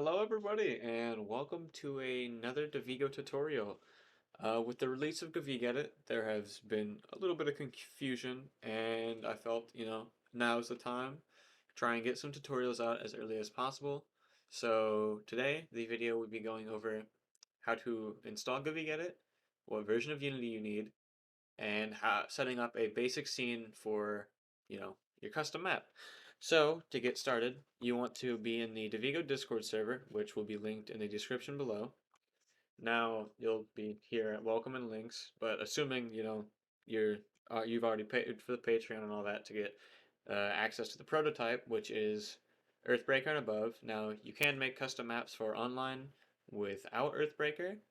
Hello everybody and welcome to another Davigo tutorial. With the release of Govigedit, there has been a little bit of confusion and I felt, now's the time to try and get some tutorials out as early as possible. So today, the video will be going over how to install Govigedit, what version of Unity you need, and how setting up a basic scene for, your custom map. So, to get started, you want to be in the Davigo Discord server, which will be linked in the description below. Now, you'll be here at welcome and links, but assuming, you've already paid for the Patreon and all that to get access to the prototype, which is Earthbreaker and above. Now, you can make custom maps for online without Earthbreaker,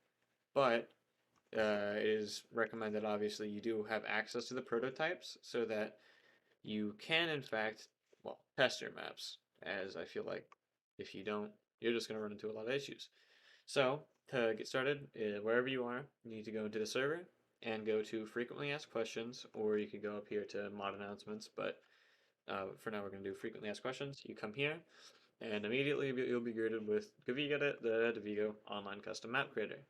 but it is recommended, obviously, you do have access to the prototypes so that you can, in fact, well, test your maps, as I feel like if you don't, you're just going to run into a lot of issues. So, to get started, wherever you are, you need to go into the server and go to frequently asked questions, or you could go up here to mod announcements, but for now we're going to do frequently asked questions. You come here, and immediately you'll be greeted with Govigedit, the Davigo online custom map creator.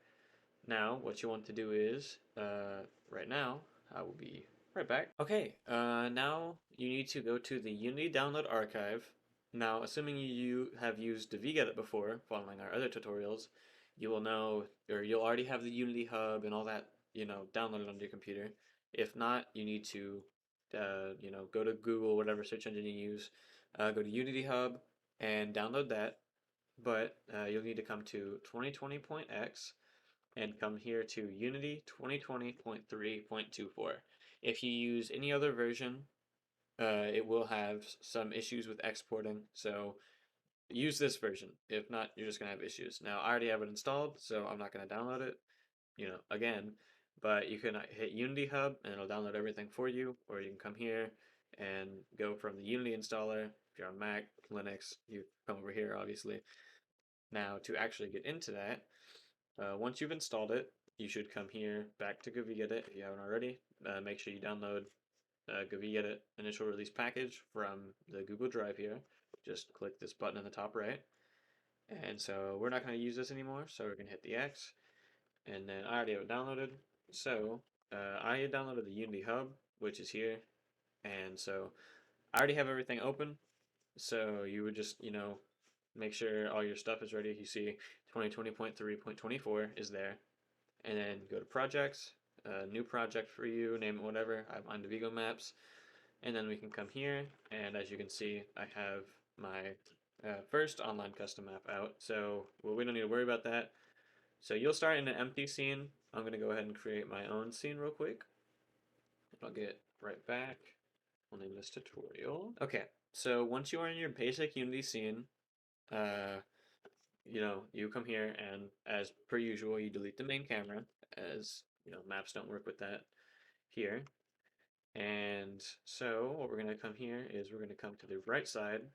Now, what you want to do is, right now, I will be right back. Okay, now you need to go to the Unity download archive. Now, assuming you have used Devigedit before, following our other tutorials, you will know, or you'll already have the Unity Hub and all that, downloaded on your computer. If not, you need to, go to Google, whatever search engine you use, go to Unity Hub and download that. But you'll need to come to 2020.x and come here to Unity 2020.3.24. If you use any other version, it will have some issues with exporting, so use this version. If not, you're just going to have issues. Now, I already have it installed, so I'm not going to download it, again, but you can hit Unity Hub and it'll download everything for you, or you can come here and go from the Unity installer. If you're on Mac, Linux, you come over here, obviously. Now, to actually get into that, once you've installed it, you should come here back to Govigedit if you haven't already. Make sure you download Govigedit initial release package from the Google Drive here. Just click this button in the top right. And so we're not going to use this anymore, so we're going to hit the X. And then I already have it downloaded. So I downloaded the Unity Hub, which is here. And so I already have everything open. So you would just, make sure all your stuff is ready. You see 2020.3.24 is there. And then go to projects, new project for you, name it whatever. I have on Davigo maps. And then we can come here, and as you can see, I have my first online custom map out. So we don't need to worry about that. So you'll start in an empty scene. I'm going to go ahead and create my own scene real quick. I'll get right back. I'll name this tutorial. Okay, so once you are in your basic Unity scene, uh, you come here and as per usual, you delete the main camera as, maps don't work with that here. And so what we're going to come here is we're going to come to the right side,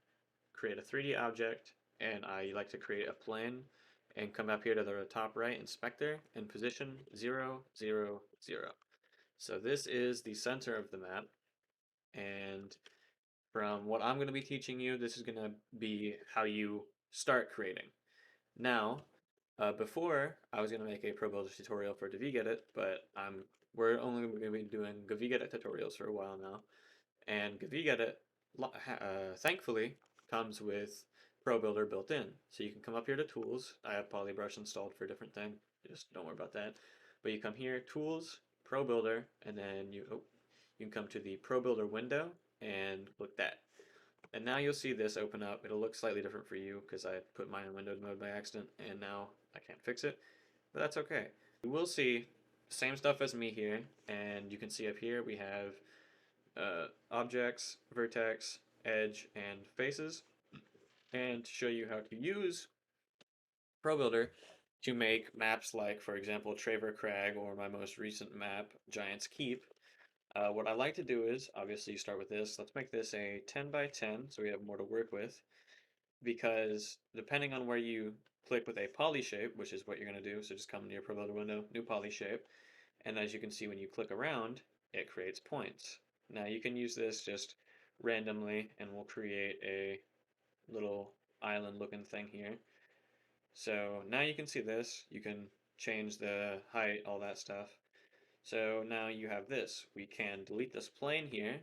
create a 3D object, and I like to create a plane and come up here to the top right inspector and position 0, 0, 0. So this is the center of the map, and from what I'm going to be teaching you, this is going to be how you start creating. Now, before I was going to make a Pro Builder tutorial for Govigedit, but we're only going to be doing Govigedit tutorials for a while now. And Govigedit, thankfully, comes with Pro Builder built in. So you can come up here to Tools. I have Polybrush installed for a different thing. Just don't worry about that. But you come here, Tools, Pro Builder, and then you can come to the Pro Builder window and click that. And now you'll see this open up. It'll look slightly different for you because I put mine in Windows mode by accident and now I can't fix it. But that's okay. You will see the same stuff as me here, and you can see up here we have objects, vertex, edge, and faces. And to show you how to use Pro Builder to make maps like, for example, Traver Crag or my most recent map, Giant's Keep, what I like to do is, obviously you start with this. Let's make this a 10 by 10 so we have more to work with, because depending on where you click with a poly shape, which is what you're going to do, so just come to your Pro Builder window, new poly shape, and as you can see when you click around, it creates points. Now you can use this just randomly and we'll create a little island looking thing here. So now you can see this. You can change the height, all that stuff. So now you have this. We can delete this plane here,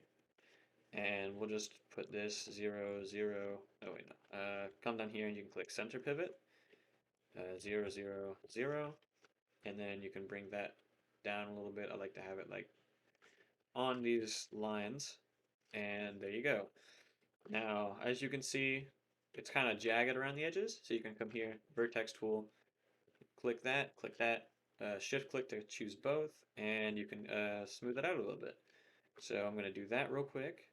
and we'll just put this 0, 0. Oh wait, no. Come down here and you can click center pivot, 0, 0, 0, and then you can bring that down a little bit. I like to have it like on these lines, and there you go. Now, as you can see, it's kind of jagged around the edges, so you can come here, vertex tool, click that, shift click to choose both, and you can smooth it out a little bit. So I'm going to do that real quick,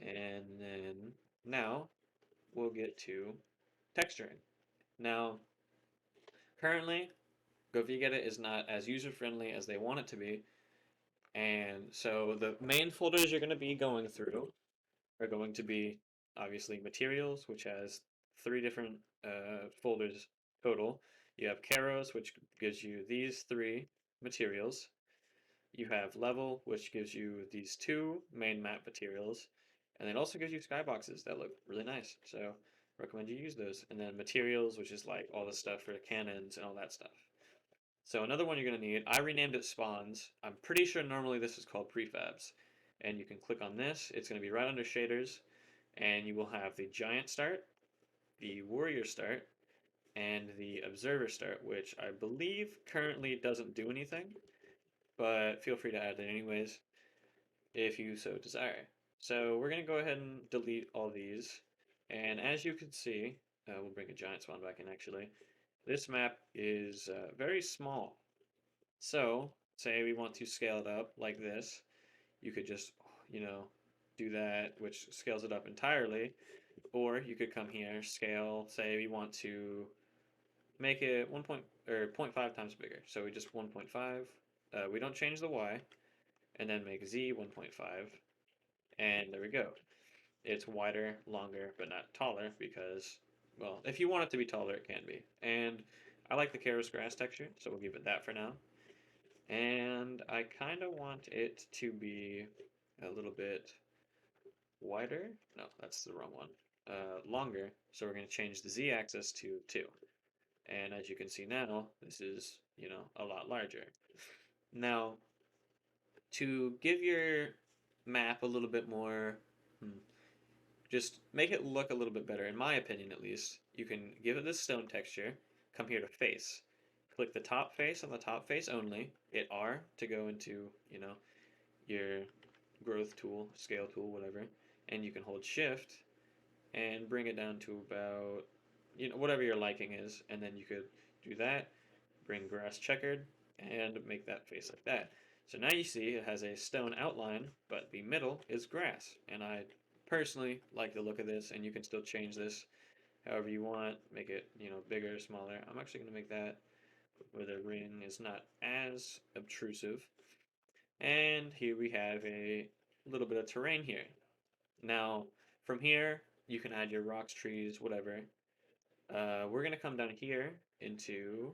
and then now we'll get to texturing. Now, currently, Govigedit is not as user-friendly as they want it to be, and so the main folders you're going to be going through are going to be obviously materials, which has 3 different folders total. You have Keros, which gives you these 3 materials. You have level, which gives you these 2 main map materials. And it also gives you skyboxes that look really nice. So recommend you use those. And then materials, which is like all the stuff for cannons and all that stuff. So another one you're going to need, I renamed it spawns. I'm pretty sure normally this is called prefabs. And you can click on this. It's going to be right under shaders. And you will have the giant start, the warrior start, and the observer start, which I believe currently doesn't do anything, but feel free to add it anyways if you so desire. So we're going to go ahead and delete all these. And as you can see, we'll bring a giant spawn back in actually. This map is very small. So say we want to scale it up like this. You could just, do that, which scales it up entirely. Or you could come here, scale, say we want to make it 1 point or 0.5 times bigger. So we just 1.5. We don't change the y, and then make z 1.5, and there we go. It's wider, longer, but not taller because, well, if you want it to be taller, it can be. And I like the Keros grass texture, so we'll give it that for now. And I kind of want it to be a little bit wider. No, that's the wrong one. Longer, so we're going to change the z-axis to 2. And as you can see now, this is, a lot larger. Now, to give your map a little bit more, just make it look a little bit better, in my opinion at least, you can give it this stone texture, come here to face. Click the top face on the top face only, hit R to go into, your growth tool, scale tool, whatever, and you can hold shift and bring it down to about, whatever your liking is, and then you could do that, bring grass checkered, and make that face like that. So now you see it has a stone outline, but the middle is grass, and I personally like the look of this, and you can still change this however you want, make it, bigger, smaller. I'm actually going to make that where the ring is not as obtrusive. And here we have a little bit of terrain here. Now, from here, you can add your rocks, trees, whatever. We're going to come down here into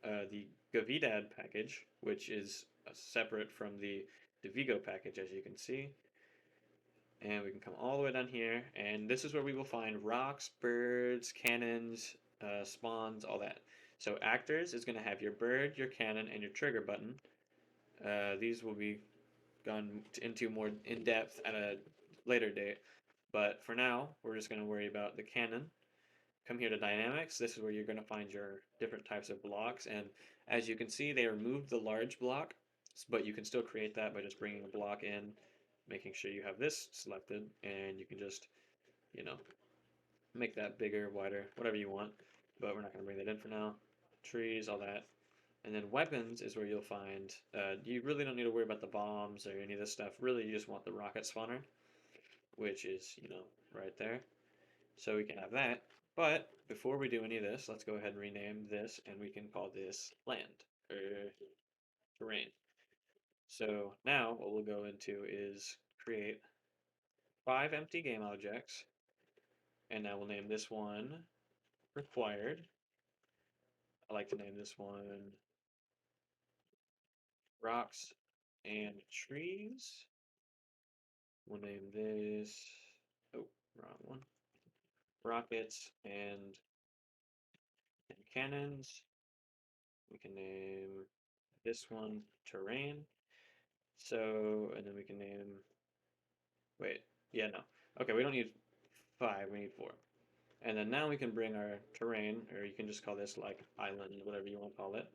the Govigedit package, which is separate from the Davigo package, as you can see. And we can come all the way down here, and this is where we will find rocks, birds, cannons, spawns, all that. So actors is going to have your bird, your cannon, and your trigger button. These will be gone into more in depth at a later date. But for now, we're just going to worry about the cannon. Come here to dynamics. This is where you're going to find your different types of blocks. And as you can see, they removed the large block, but you can still create that by just bringing a block in, making sure you have this selected, and you can just, you know, make that bigger, wider, whatever you want. But we're not going to bring that in for now. Trees, all that. And then weapons is where you'll find, you really don't need to worry about the bombs or any of this stuff. Really, you just want the rocket spawner, which is, right there. So we can have that. But before we do any of this, let's go ahead and rename this, and we can call this land, or terrain. So now what we'll go into is create 5 empty game objects, and now we'll name this one required. I like to name this one rocks and trees. We'll name this, oh, wrong one, rockets and cannons. We can name this one terrain. So, and then we can name, wait, yeah, no. Okay, we don't need 5, we need 4. And then now we can bring our terrain, or you can just call this like island, whatever you want to call it.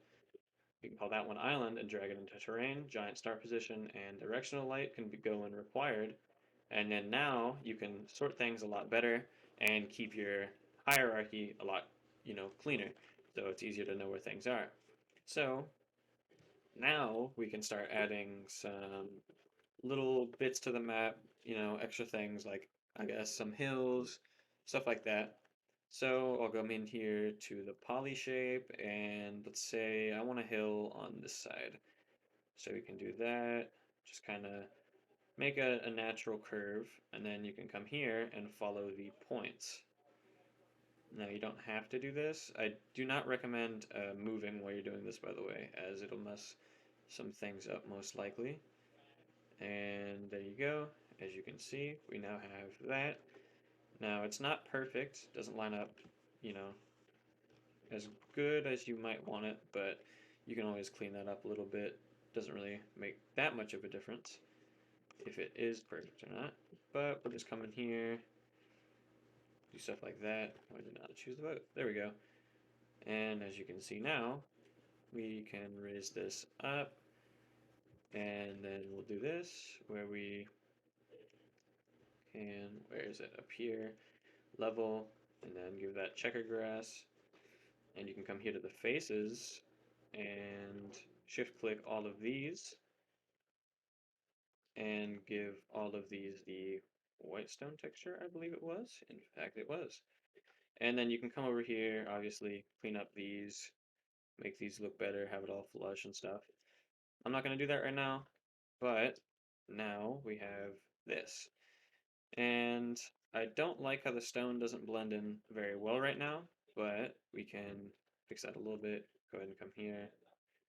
You can call that one island and drag it into terrain, giant start position, and directional light can go when required. And then now you can sort things a lot better and keep your hierarchy a lot, cleaner. So it's easier to know where things are. So now we can start adding some little bits to the map, extra things like, I guess, some hills, stuff like that. So I'll come in here to the poly shape, and let's say I want a hill on this side. So we can do that, just kind of make a natural curve, and then you can come here and follow the points. Now you don't have to do this. I do not recommend moving while you're doing this, by the way, as it'll mess some things up most likely. And there you go. As you can see, we now have that. Now it's not perfect, doesn't line up, you know, as good as you might want it, but you can always clean that up a little bit. Doesn't really make that much of a difference if it is perfect or not. But we'll just come in here, do stuff like that. Why did not choose the vote? There we go. And as you can see now, we can raise this up, and then we'll do this where we can, where is it? Up here, level, and then give that checker grass. And you can come here to the faces and shift click all of these and give all of these the white stone texture, I believe it was. In fact, it was. And then you can come over here, obviously, clean up these, make these look better, have it all flush and stuff. I'm not going to do that right now, but now we have this. And I don't like how the stone doesn't blend in very well right now, but we can fix that a little bit. Go ahead and come here,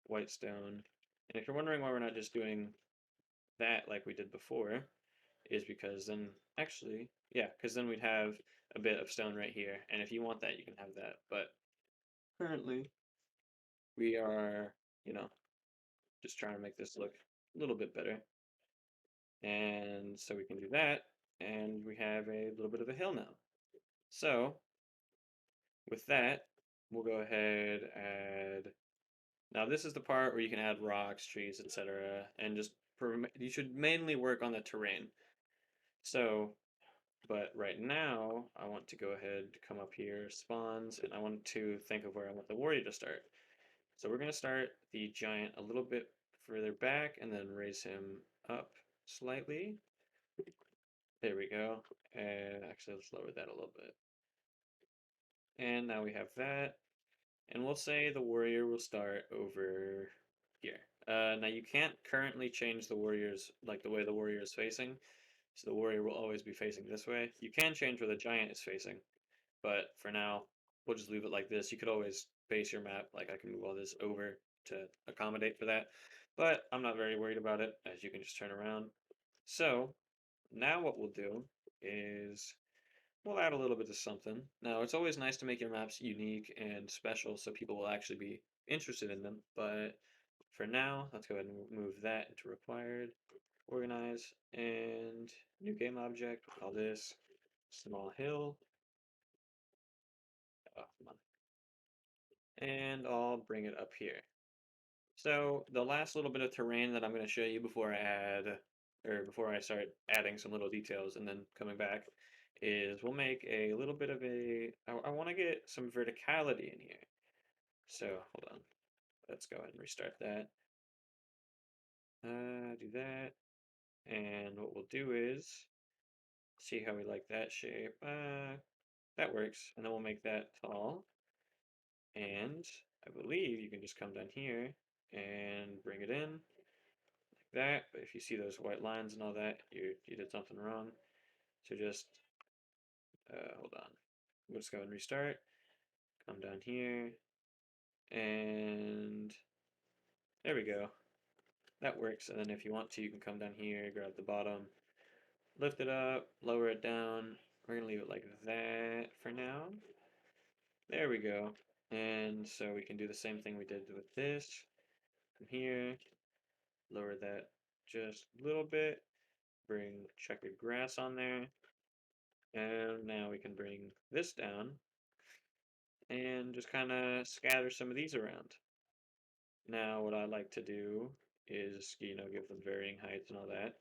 white stone. And if you're wondering why we're not just doing that like we did before, is because then, actually, yeah, because then we'd have a bit of stone right here. And if you want that, you can have that. But currently, we are, just trying to make this look a little bit better. And so we can do that, and we have a little bit of a hill now. So with that, we'll go ahead and now this is the part where you can add rocks, trees, etc. And just you should mainly work on the terrain. So, but right now I want to go ahead, come up here, spawns, and I want to think of where I want the warrior to start. So we're going to start the giant a little bit further back and then raise him up slightly. There we go. And actually, let's lower that a little bit. And now we have that. And we'll say the warrior will start over here. Now you can't currently change the warriors, like the way the warrior is facing. So the warrior will always be facing this way. You can change where the giant is facing, but for now, we'll just leave it like this. You could always base your map, like I can move all this over to accommodate for that, but I'm not very worried about it, as you can just turn around. So now what we'll do is we'll add a little bit of something. Now, it's always nice to make your maps unique and special so people will actually be interested in them, but for now, let's go ahead and move that into required, organize, and new game object, we'll call this small hill. Oh, come on. And I'll bring it up here. So the last little bit of terrain that I'm going to show you before I add, or before I start adding some little details and then coming back, is we'll make a little bit of I want to get some verticality in here. So hold on, let's go ahead and restart that. Do that, and what we'll do is see how we like that shape. That works, and then we'll make that tall. And I believe you can just come down here and bring it in like that. But if you see those white lines and all that, you did something wrong. So just hold on. We'll just go and restart. Come down here, and there we go. That works. And then if you want to, you can come down here, grab the bottom, lift it up, lower it down. We're gonna leave it like that for now. There we go. And so we can do the same thing we did with this. From here, lower that just a little bit, bring checkered grass on there, and now we can bring this down and just kind of scatter some of these around. Now, what I like to do is, give them varying heights and all that.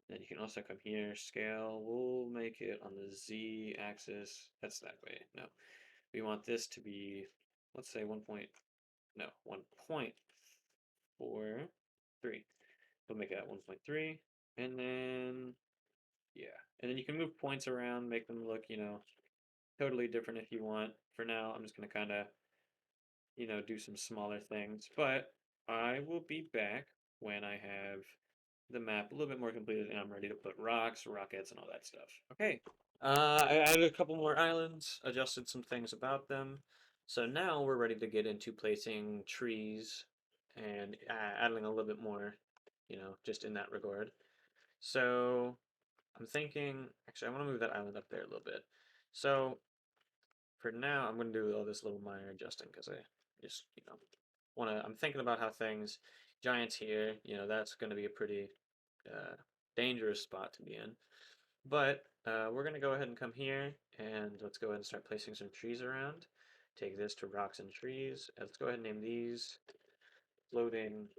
Then you can also come here, scale. We'll make it on the Z axis. That's that way. No, we want this to be, let's say 1.43. We'll make it at 1.3, and then yeah, and then you can move points around, make them look, totally different if you want. For now, I'm just gonna kind of, do some smaller things, but I will be back when I have the map a little bit more completed and I'm ready to put rocks, rockets, and all that stuff. Okay, I added a couple more islands, adjusted some things about them. So now we're ready to get into placing trees and adding a little bit more, just in that regard. So I'm thinking, actually, I want to move that island up there a little bit. So for now, I'm going to do all this little minor adjusting because I just, I'm thinking about how things, giants here, that's going to be a pretty dangerous spot to be in. But we're going to go ahead and come here and let's go ahead and start placing some trees around. Take this to rocks and trees. Let's go ahead and name these floating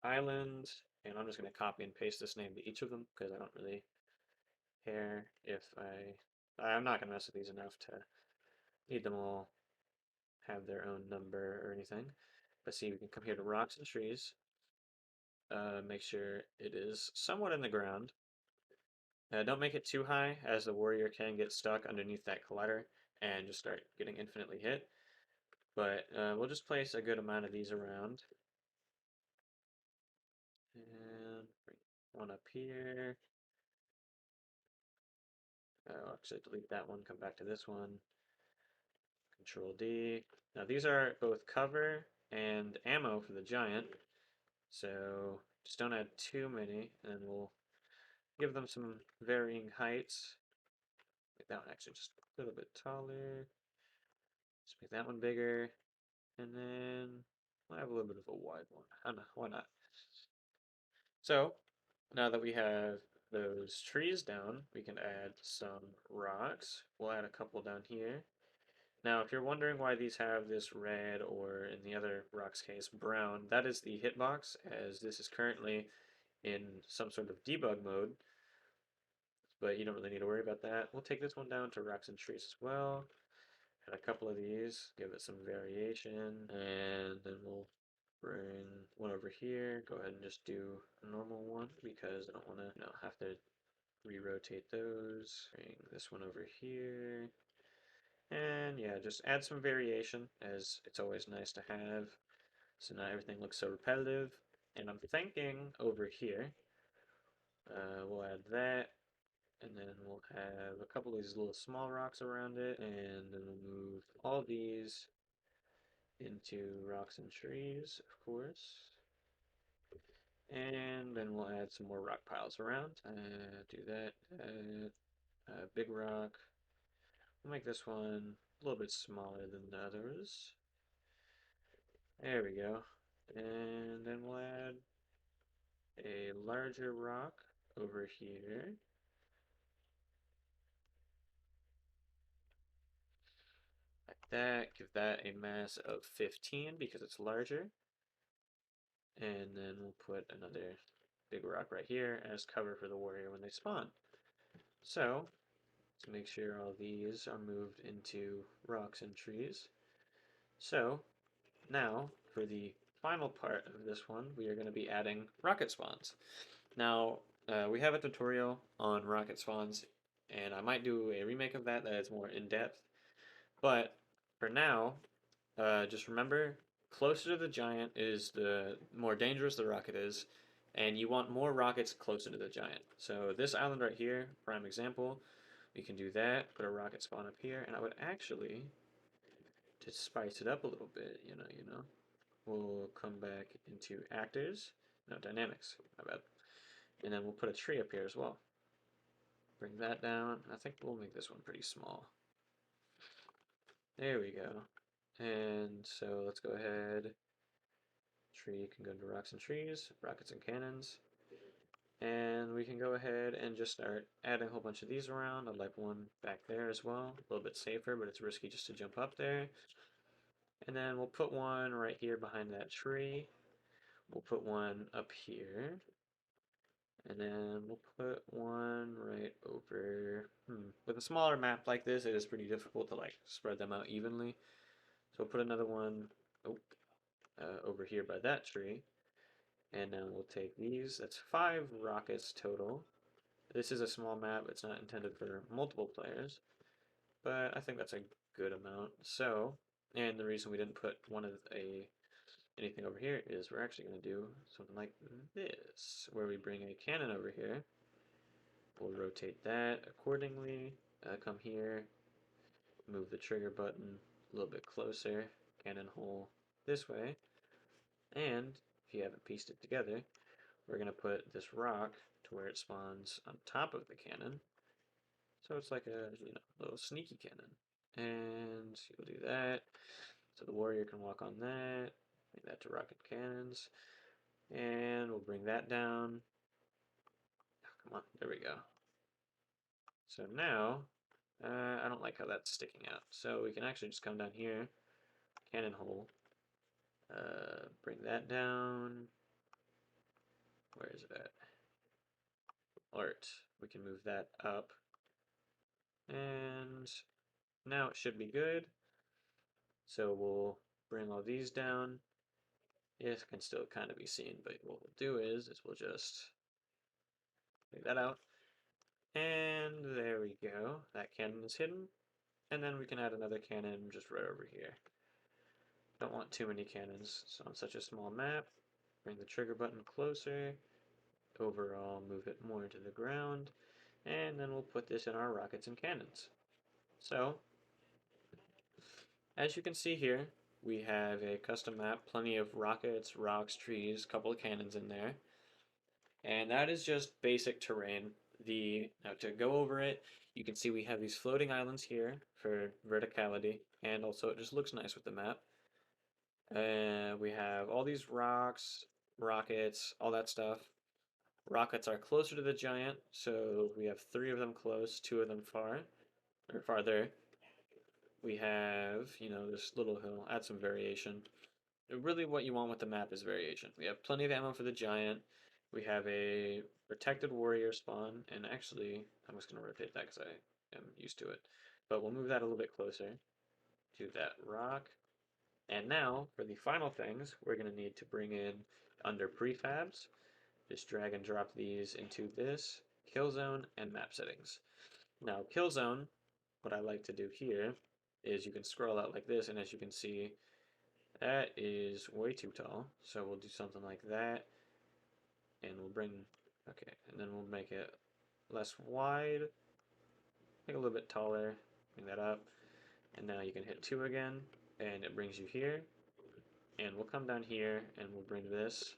islands. And I'm just going to copy and paste this name to each of them because I don't really care if I'm not going to mess with these enough to need them all have their own number or anything. But see, we can come here to rocks and trees. Make sure it is somewhat in the ground. Don't make it too high, as the warrior can get stuck underneath that collider and just start getting infinitely hit. But we'll just place a good amount of these around. And bring one up here. I'll actually delete that one, come back to this one. Control D. Now these are both cover and ammo for the giant. So just don't add too many, and we'll give them some varying heights. Make that one actually just a little bit taller. Just make that one bigger. And then we'll have a little bit of a wide one. I don't know, why not? So now that we have those trees down, we can add some rocks. We'll add a couple down here. Now, if you're wondering why these have this red or in the other rock's case brown, that is the hitbox, as this is currently in some sort of debug mode, but you don't really need to worry about that. We'll take this one down to rocks and trees as well. Add a couple of these, give it some variation, and then we'll bring one over here. Go ahead and just do a normal one because I don't want to, have to re-rotate those. Bring this one over here. And yeah, just add some variation as it's always nice to have. So not everything looks so repetitive. And I'm thinking over here, we'll add that. And then we'll have a couple of these little small rocks around it. And then we'll move all these into rocks and trees, of course. And then we'll add some more rock piles around. Do that. Big rock. We'll make this one a little bit smaller than the others. There we go. And then we'll add a larger rock over here. Like that. Give that a mass of 15 because it's larger. And then we'll put another big rock right here as cover for the warrior when they spawn. So, let's make sure all these are moved into rocks and trees. So, now for the final part of this one, we are going to be adding rocket spawns. Now, we have a tutorial on rocket spawns, and I might do a remake of that is more in-depth. But for now, just remember, closer to the giant is the more dangerous the rocket is, and you want more rockets closer to the giant. So this island right here, prime example, we can do that, put a rocket spawn up here, and I would actually, to spice it up a little bit, we'll come back into actors, no, dynamics, my bad. And then we'll put a tree up here as well. Bring that down. I think we'll make this one pretty small. There we go. And so let's go ahead. Tree can go to rocks and trees, rockets and cannons. And we can go ahead and just start adding a whole bunch of these around. I'd like one back there as well. A little bit safer, but it's risky just to jump up there. And then we'll put one right here behind that tree. We'll put one up here. And then we'll put one right over. With a smaller map like this, it is pretty difficult to like spread them out evenly. So we'll put another one over here by that tree. And now we'll take these. That's 5 rockets total. This is a small map. It's not intended for multiple players, but I think that's a good amount. So, and the reason we didn't put anything over here is we're actually going to do something like this, where we bring a cannon over here. We'll rotate that accordingly. Come here, move the trigger button a little bit closer, cannon hole this way, and if you haven't pieced it together, we're going to put this rock to where it spawns on top of the cannon. So it's like a little sneaky cannon. And you'll do that. So the warrior can walk on that. Make that to rocket cannons. And we'll bring that down. Oh, come on, there we go. So now, I don't like how that's sticking out. So we can actually just come down here, cannon hole. Bring that down. Where is it at? Art. We can move that up. And now it should be good. So we'll bring all these down. It can still kind of be seen, but what we'll do is we'll just take that out. And there we go. That cannon is hidden. And then we can add another cannon just right over here. Don't want too many cannons so on such a small map. Bring the trigger button closer. Overall, move it more to the ground. And then we'll put this in our rockets and cannons. So, as you can see here, we have a custom map, plenty of rockets, rocks, trees, couple of cannons in there. And that is just basic terrain. Now to go over it, you can see we have these floating islands here for verticality, and also it just looks nice with the map. We have all these rocks, rockets, all that stuff. Rockets are closer to the giant, so we have 3 of them close, 2 of them far, or farther. We have, this little hill, add some variation. Really what you want with the map is variation. We have plenty of ammo for the giant. We have a protected warrior spawn, and actually, I'm just going to rotate that because I am used to it. But we'll move that a little bit closer to that rock. And now, for the final things, we're going to need to bring in under prefabs. Just drag and drop these into this, kill zone, and map settings. Now, kill zone, what I like to do here is you can scroll out like this, and as you can see, that is way too tall, so we'll do something like that, and we'll bring, okay, and then we'll make it less wide, make it a little bit taller, bring that up, and now you can hit 2 again, and it brings you here, and we'll come down here, and we'll bring this.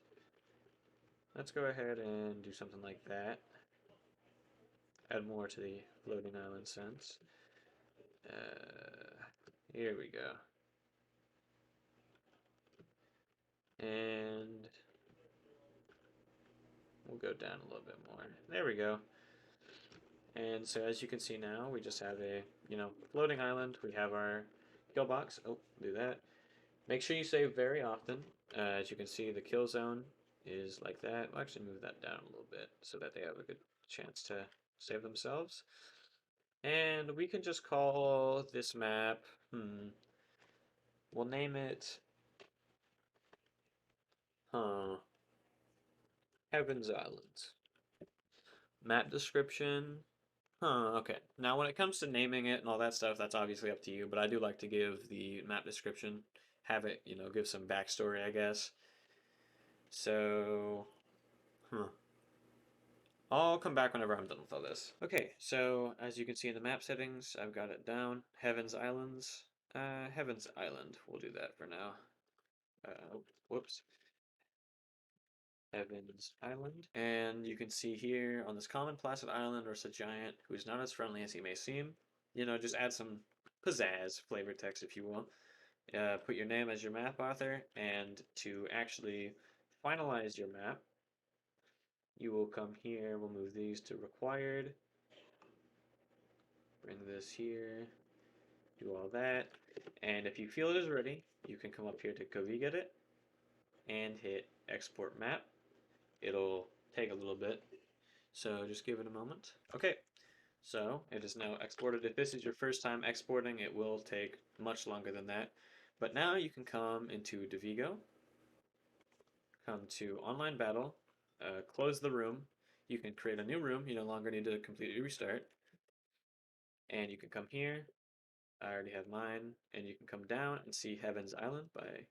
Let's go ahead and do something like that. Add more to the floating island sense. Here we go. And we'll go down a little bit more. There we go. And so as you can see now, we just have a, floating island. We have our Killbox. Oh, do that. Make sure you save very often. As you can see, the kill zone is like that. We'll actually move that down a little bit so that they have a good chance to save themselves. And we can just call this map, we'll name it, Heaven's Islands. Map description, okay. Now when it comes to naming it and all that stuff, that's obviously up to you, but I do like to give the map description, have it, give some backstory, I guess. So, I'll come back whenever I'm done with all this. Okay, so as you can see in the map settings, I've got it down. Heaven's Islands. Heaven's Island. We'll do that for now. Whoops. Heaven's Island. And you can see here on this common placid island there's a giant who's not as friendly as he may seem. Just add some pizzazz flavor text if you will. put your name as your map author, and to actually finalize your map, you will come here, we'll move these to required, bring this here, do all that, and if you feel it is ready, you can come up here to Govigedit and hit export map. It'll take a little bit, so just give it a moment. Okay, so it is now exported. If this is your first time exporting, it will take much longer than that. But now you can come into Davigo, come to online battle, close the room. You can create a new room. You no longer need to completely restart. And you can come here. I already have mine. And you can come down and see Heaven's Island by,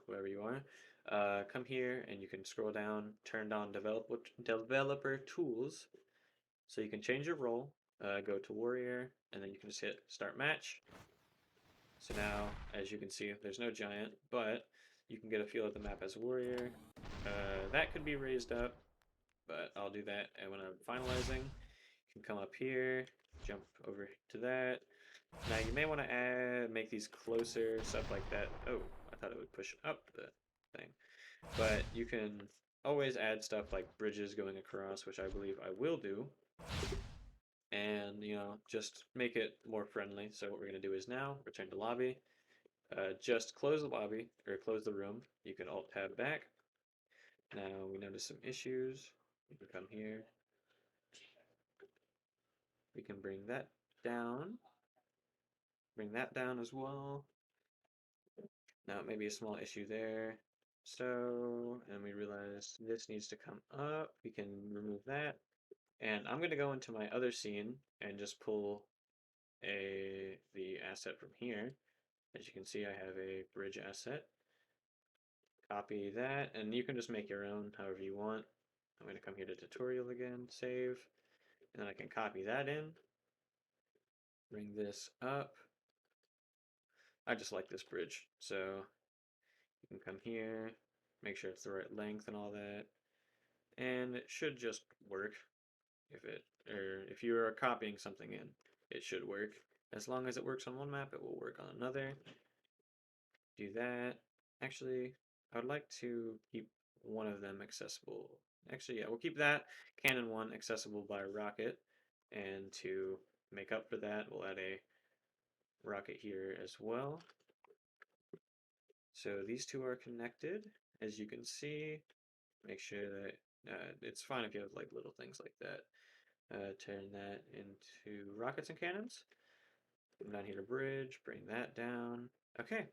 whoever you are. Come here and you can scroll down, turn on developer tools. So you can change your role, go to warrior, and then you can just hit start match. So now, as you can see, there's no giant, but you can get a feel of the map as warrior. That could be raised up, but I'll do that when I'm finalizing. You can come up here, jump over to that. Now you may want to make these closer, stuff like that. Oh, I thought it would push up the thing. But you can always add stuff like bridges going across, which I believe I will do. And, just make it more friendly. So what we're going to do is now return to lobby. Just close the lobby, or close the room. You can Alt-Tab back. Now we notice some issues. You can come here. We can bring that down. Bring that down as well. Now it may be a small issue there. So, and we realize this needs to come up. We can remove that. And I'm going to go into my other scene and just pull the asset from here. As you can see, I have a bridge asset. Copy that, and you can just make your own however you want. I'm going to come here to tutorial again, save, and then I can copy that in, bring this up. I just like this bridge, so you can come here, make sure it's the right length and all that, and it should just work. If you are copying something in, it should work. As long as it works on one map, it will work on another. Do that. Actually, I would like to keep one of them accessible. Actually, yeah, we'll keep that Cannon 1 accessible by rocket. And to make up for that, we'll add a rocket here as well. So these two are connected, as you can see. Make sure that it's fine if you have like little things like that. Turn that into rockets and cannons. Come down here to bridge, bring that down. Okay,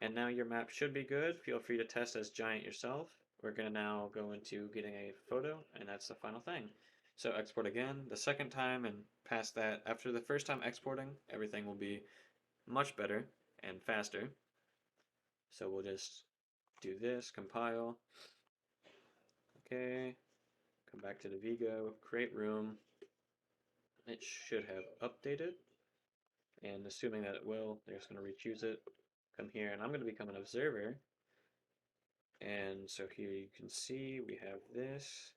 and now your map should be good. Feel free to test as giant yourself. We're going to now go into getting a photo, and that's the final thing. So export again, the second time, and past that, after the first time exporting, everything will be much better and faster. So we'll just do this, compile. Okay, come back to Davigo, create room. It should have updated. And assuming that it will, they're just going to re-choose it. Come here, and I'm going to become an observer. And so here you can see we have this.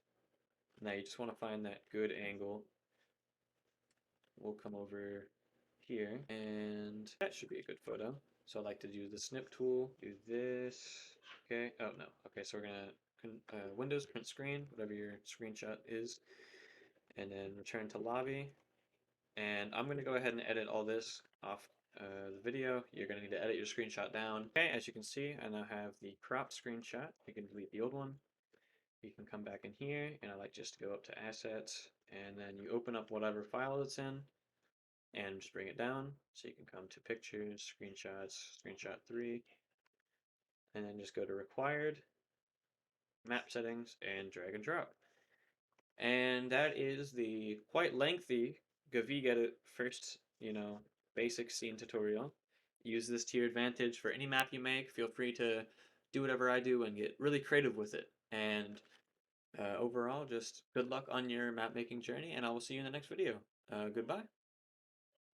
Now you just want to find that good angle. We'll come over here, and that should be a good photo. So I like to do the snip tool, do this. Okay, oh no. Okay, so we're gonna Windows print screen, whatever your screenshot is, and then return to lobby. And I'm gonna go ahead and edit all this off the video. You're gonna need to edit your screenshot down. Okay, as you can see, I now have the cropped screenshot. You can delete the old one. You can come back in here, and I like just to go up to assets, and then you open up whatever file it's in, and just bring it down. So you can come to pictures, screenshots, screenshot 3, and then just go to required, map settings, and drag and drop. And that is the quite lengthy Govigedit first, basic scene tutorial. Use this to your advantage for any map you make. Feel free to do whatever I do and get really creative with it. And overall, just good luck on your map making journey, and I will see you in the next video. Goodbye.